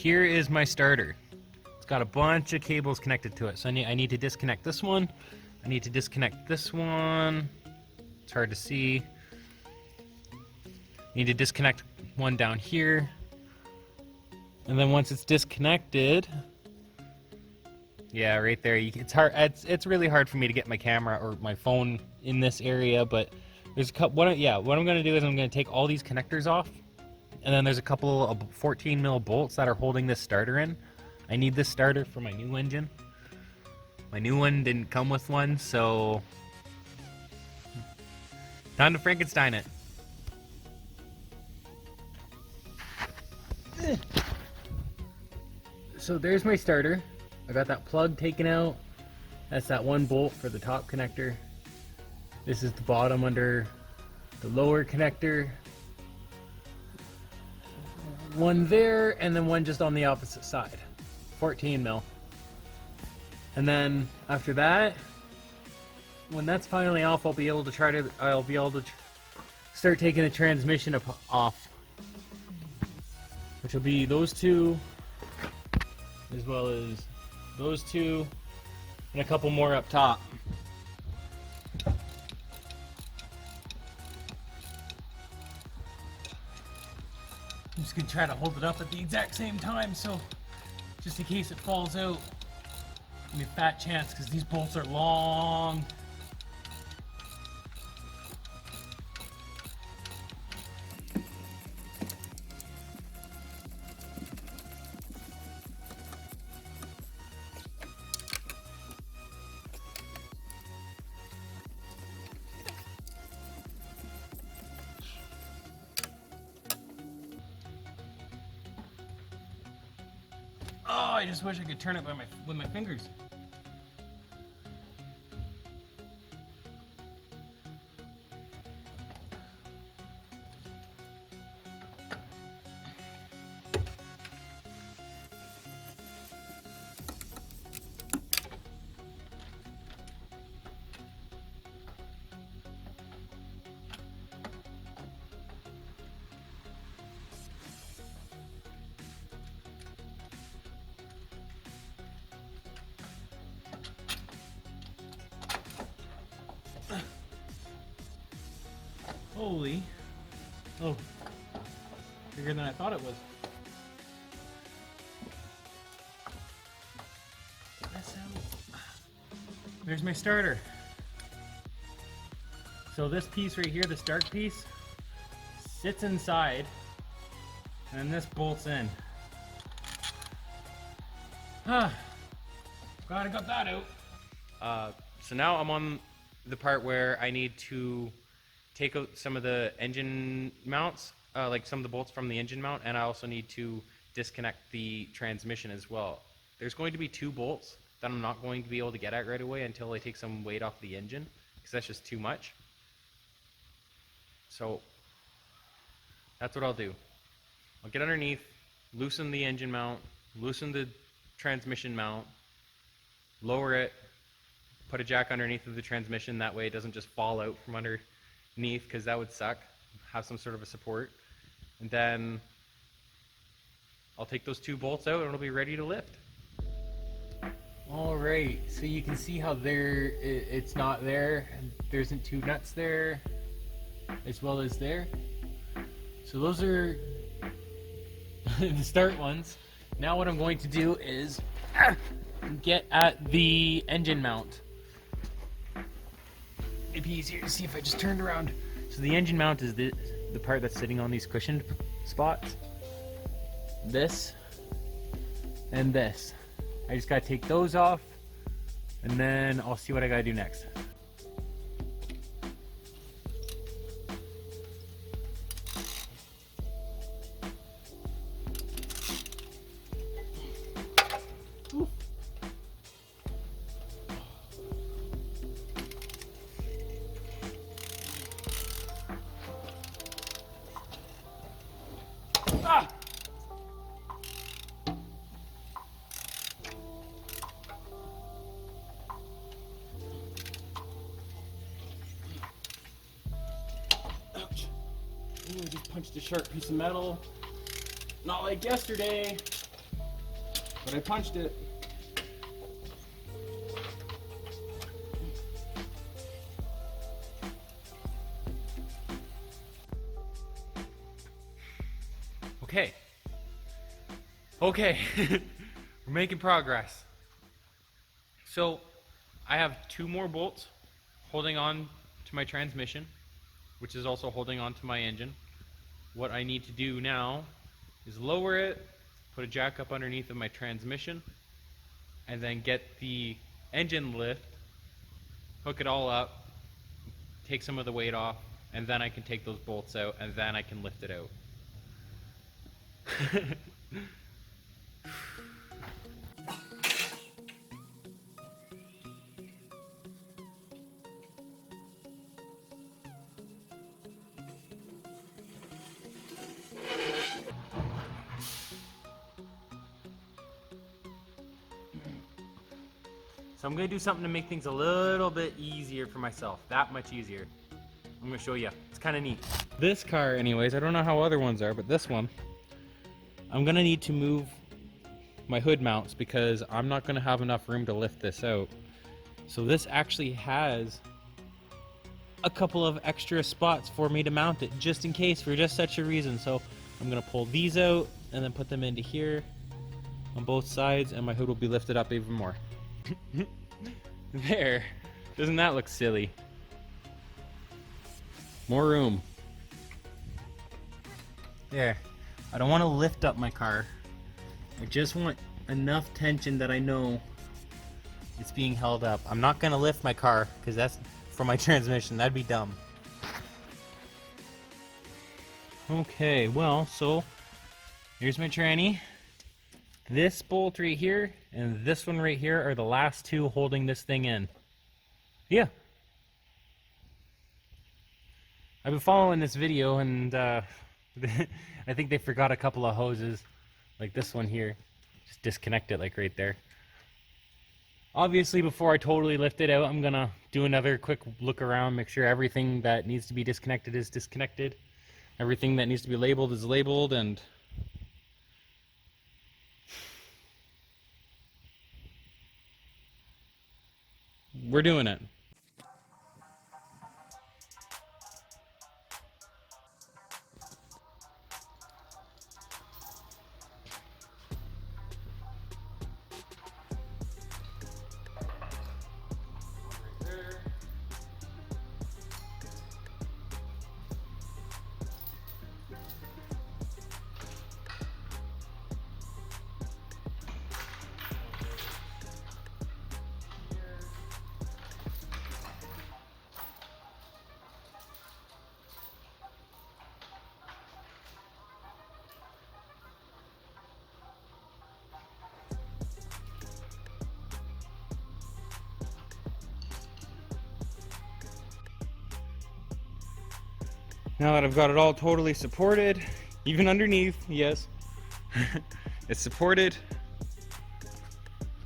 here is my starter. It's got a bunch of cables connected to it. So I need to disconnect this one. I need to disconnect this one. It's hard to see. Need to disconnect one down here. And then once it's disconnected, yeah, right there. It's hard. It's really hard for me to get my camera or my phone in this area, but there's a couple. What I'm going to do is I'm going to take all these connectors off, and then there's a couple of 14 mil bolts that are holding this starter in. I need this starter for my new engine. My new one didn't come with one, so time to Frankenstein it. So there's my starter. I got that plug taken out. That's that one bolt for the top connector. This is the bottom under the lower connector. One there, and then one just on the opposite side. 14 mil. And then after that, when that's finally off, I'll be able to start taking the transmission off. Which will be those two, as well as those two, and a couple more up top. I'm just gonna try to hold it up at the exact same time, so just in case it falls out, give me a fat chance, because these bolts are long. Oh, I just wish I could turn it with my fingers. Holy. Oh. Bigger than I thought it was. There's my starter. So this piece right here, this dark piece, sits inside, and this bolts in. Glad I got that out. So now I'm on the part where I need to take out some of the engine mounts, like some of the bolts from the engine mount, and I also need to disconnect the transmission as well. There's going to be 2 bolts that I'm not going to be able to get at right away until I take some weight off the engine, because that's just too much. So that's what I'll do. I'll get underneath, loosen the engine mount, loosen the transmission mount, lower it, put a jack underneath of the transmission, that way it doesn't just fall out from underneath, because that would suck. Have some sort of a support, and then I'll take those 2 bolts out and it'll be ready to lift. Alright, so you can see how it's not there, and there isn't 2 nuts there as well as there. So those are the start ones. Now what I'm going to do is get at the engine mount. It'd be easier to see if I just turned around. So the engine mount is the part that's sitting on these cushioned spots. This and this. I just gotta take those off, and then I'll see what I gotta do next. Ah! Ouch. Ooh, I just punched a sharp piece of metal. Not like yesterday. but I punched it. Okay. Okay. We're making progress. So I have 2 more bolts holding on to my transmission, which is also holding on to my engine. What I need to do now is lower it, put a jack up underneath of my transmission, and then get the engine lift, hook it all up, take some of the weight off, and then I can take those bolts out, and then I can lift it out. So I'm going to do something to make things a little bit easier for myself, that much easier. I'm going to show you. It's kind of neat. This car anyways, I don't know how other ones are, but this one, I'm going to need to move my hood mounts because I'm not going to have enough room to lift this out. So this actually has a couple of extra spots for me to mount it, just in case, for just such a reason. So I'm going to pull these out and then put them into here on both sides, and my hood will be lifted up even more. There. Doesn't that look silly? More room. There. I don't want to lift up my car. I just want enough tension that I know it's being held up. I'm not going to lift my car because that's for my transmission. That'd be dumb. Okay, well, so here's my tranny. This bolt right here and this one right here are the last 2 holding this thing in. Yeah. I've been following this video and I think they forgot a couple of hoses, like this one here. Just disconnect it like right there. Obviously, before I totally lift it out, I'm gonna do another quick look around, make sure everything that needs to be disconnected is disconnected. Everything that needs to be labeled is labeled, and we're doing it. Now that I've got it all totally supported, even underneath, yes, it's supported.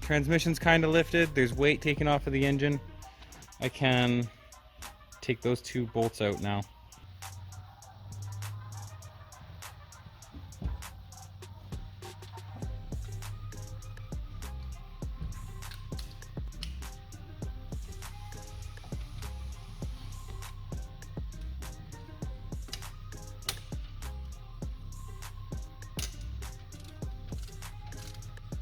Transmission's kind of lifted, there's weight taken off of the engine. I can take those 2 bolts out now.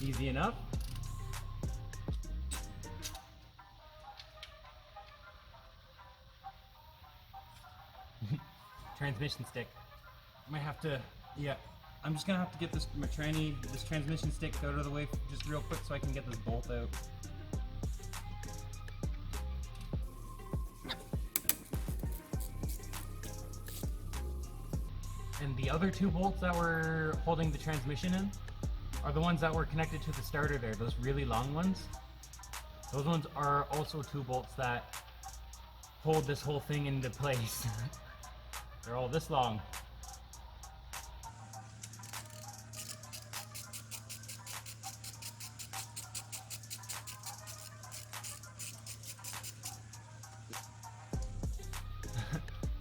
Easy enough. Transmission stick. I might have to, yeah, I'm just gonna have to get this transmission stick out of the way just real quick so I can get this bolt out. And the other 2 bolts that were holding the transmission in are the ones that were connected to the starter there, those really long ones. Those ones are also 2 bolts that hold this whole thing into place. They're all this long.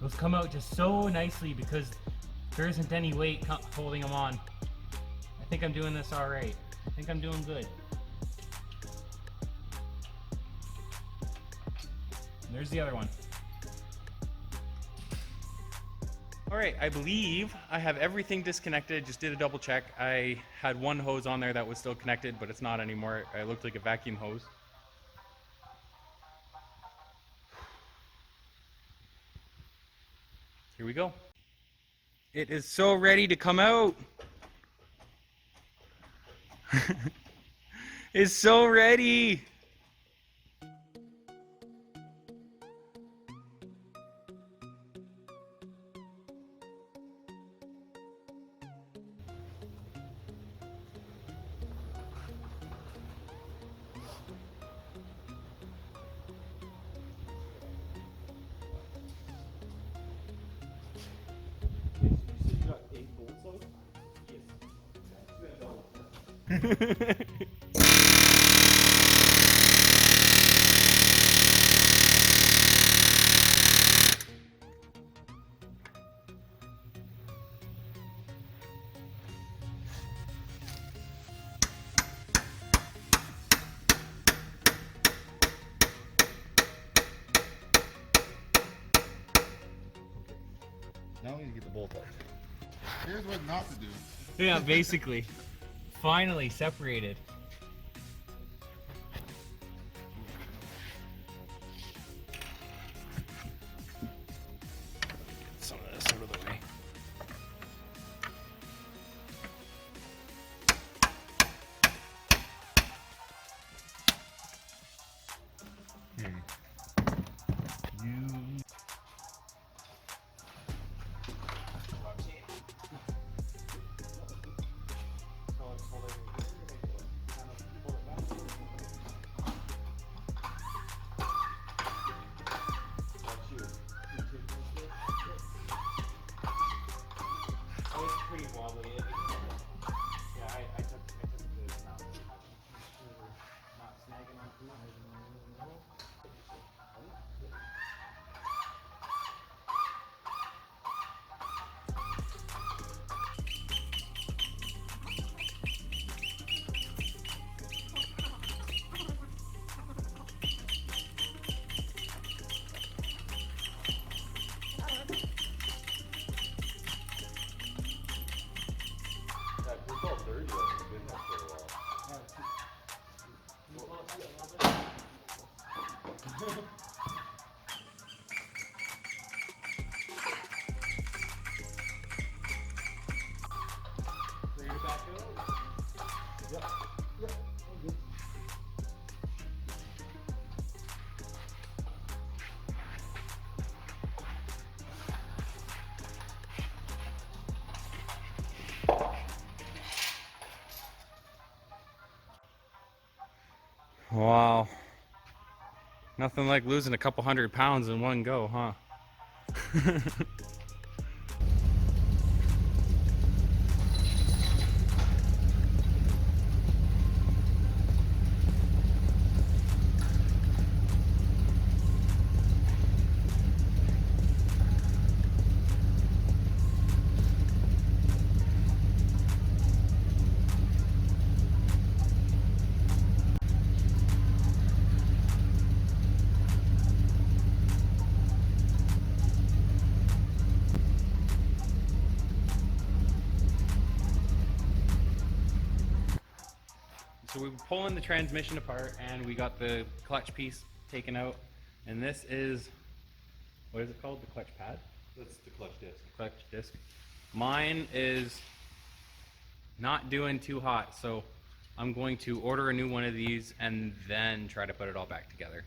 Those come out just so nicely because there isn't any weight holding them on. I think I'm doing this all right. I think I'm doing good. And there's the other one. All right, I believe I have everything disconnected. Just did a double check. I had one hose on there that was still connected, but it's not anymore. It looked like a vacuum hose. Here we go. It is so ready to come out. It's so ready. Now we need to get the bolt out. Here's what not to do. Yeah, basically. Finally separated. Get some of this out of the way. Pretty wobbly. Yeah, I took the mount. Not snagging on food. It's all dirty. It's been there for a while. Ready to back out? Yep. Yep. All good. Wow. Nothing like losing a couple 100 pounds in one go, huh? So we were pulling the transmission apart and we got the clutch piece taken out. And this is, what is it called? The clutch pad? That's the clutch disc. Clutch disc. Mine is not doing too hot, so I'm going to order a new one of these and then try to put it all back together.